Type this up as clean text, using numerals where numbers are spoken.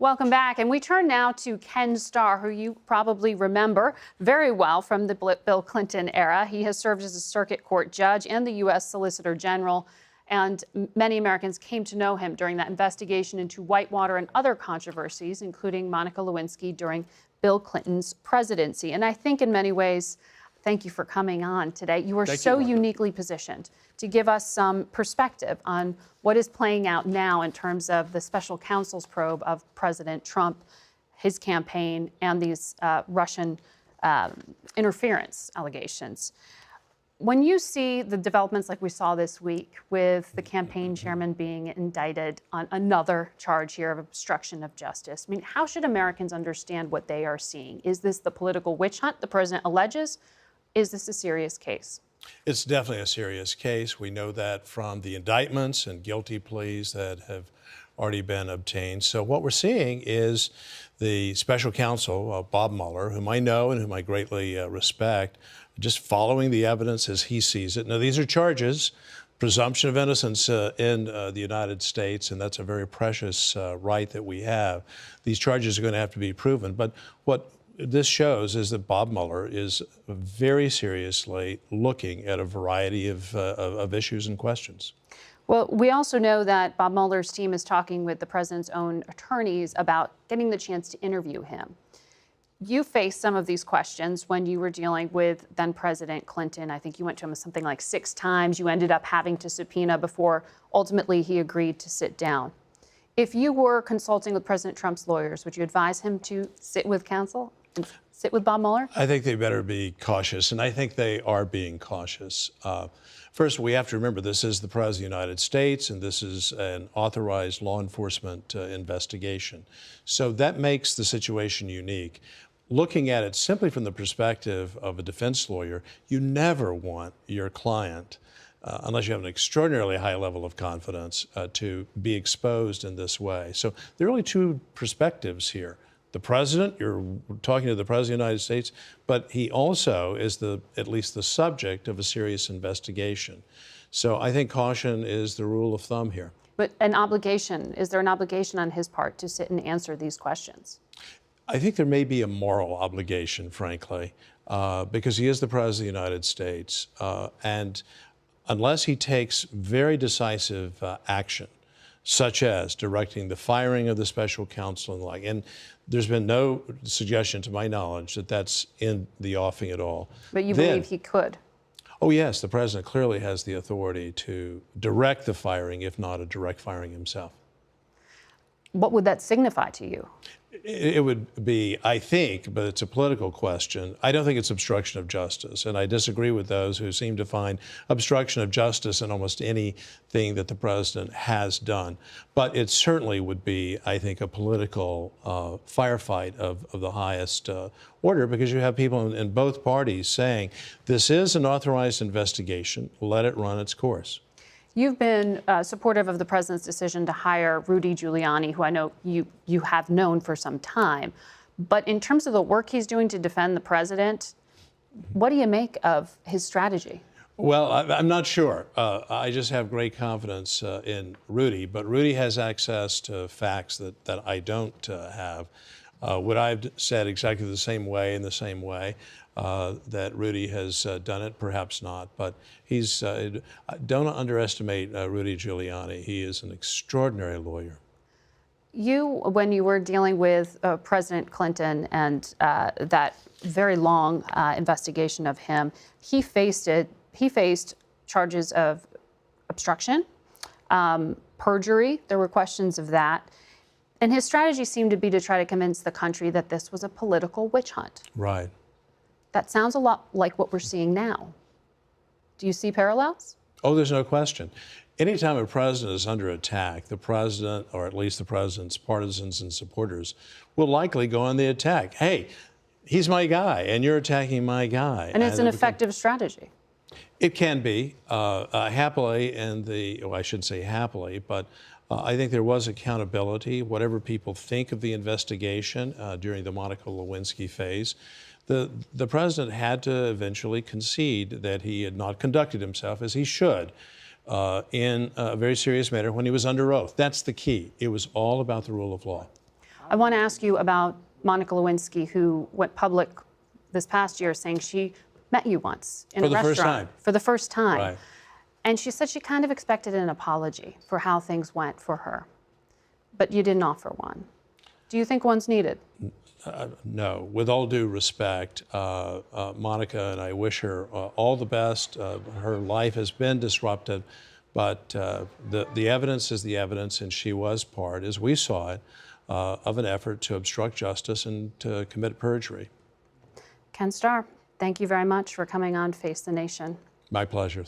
Welcome back. And we turn now to Ken Starr, who you probably remember very well from the Bill Clinton era. He has served as a circuit court judge and the U.S. Solicitor General. And many Americans came to know him during that investigation into Whitewater and other controversies, including Monica Lewinsky during Bill Clinton's presidency. And I think in many ways, thank you for coming on today. You are so uniquely positioned to give us some perspective on what is playing out now in terms of the special counsel's probe of President Trump, his campaign, and these Russian interference allegations. When you see the developments like we saw this week with the campaign chairman being indicted on another charge here of obstruction of justice, I mean, how should Americans understand what they are seeing? Is this the political witch hunt the president alleges? Is this a serious case? It's definitely a serious case. We know that from the indictments and guilty pleas that have already been obtained. So what we're seeing is the special counsel, Bob Mueller, whom I know and whom I greatly respect, just following the evidence as he sees it. Now, these are charges, presumption of innocence in the United States, and that's a very precious right that we have. These charges are going to have to be proven. But what this shows is that Bob Mueller is very seriously looking at a variety of issues and questions. Well, we also know that Bob Mueller's team is talking with the president's own attorneys about getting the chance to interview him. You faced some of these questions when you were dealing with then President Clinton. I think you went to him something like 6 times. You ended up having to subpoena before ultimately he agreed to sit down. If you were consulting with President Trump's lawyers, would you advise him to sit with counsel and sit with Bob Mueller? I think they better be cautious, and I think they are being cautious. First, we have to remember this is the President of the United States, and this is an authorized law enforcement investigation. So that makes the situation unique. Looking at it simply from the perspective of a defense lawyer, you never want your client, unless you have an extraordinarily high level of confidence, to be exposed in this way. So there are really 2 perspectives here. The president, you're talking to the president of the United States, but he also is at least the subject of a serious investigation. So I think caution is the rule of thumb here. But an obligation, is there an obligation on his part to sit and answer these questions? I think there may be a moral obligation, frankly, because he is the president of the United States. And unless he takes very decisive action, such as directing the firing of the special counsel and the like, and there's been no suggestion to my knowledge that that's in the offing at all. But you believe he could? Oh, yes, the president clearly has the authority to direct the firing, if not a direct firing himself. What would that signify to you? It would be, I think, but it's a political question. I don't think it's obstruction of justice, and I disagree with those who seem to find obstruction of justice in almost anything that the president has done. But it certainly would be, I think, a political firefight of the highest order, because you have people in both parties saying, this is an authorized investigation, let it run its course. You've been supportive of the president's decision to hire Rudy Giuliani, who I know you have known for some time. But in terms of the work he's doing to defend the president, what do you make of his strategy? Well, I'm not sure. I just have great confidence in Rudy, but Rudy has access to facts that I don't have. Would I have said exactly the same way in the same way that Rudy has done it? Perhaps not, but don't underestimate Rudy Giuliani. He is an extraordinary lawyer. When you were dealing with President Clinton and that very long investigation of him, he faced charges of obstruction, perjury. There were questions of that. And his strategy seemed to be to try to convince the country that this was a political witch hunt. Right. That sounds a lot like what we're seeing now. Do you see parallels? Oh, there's no question. Anytime a president is under attack, the president, or at least the president's partisans and supporters, will likely go on the attack. Hey, he's my guy, and you're attacking my guy. And it's an effective strategy. It can be, happily, well, I shouldn't say happily, but I think there was accountability. Whatever people think of the investigation during the Monica Lewinsky phase, the president had to eventually concede that he had not conducted himself as he should in a very serious manner when he was under oath. That's the key. It was all about the rule of law. I want to ask you about Monica Lewinsky, who went public this past year saying she met you once in a restaurant. For the first time. Right. And she said she kind of expected an apology for how things went for her, but you didn't offer one. Do you think one's needed? No. With all due respect, Monica, and I wish her all the best. Her life has been disrupted, but the evidence is the evidence, and she was part, as we saw it, of an effort to obstruct justice and to commit perjury. Ken Starr, thank you very much for coming on Face the Nation. My pleasure.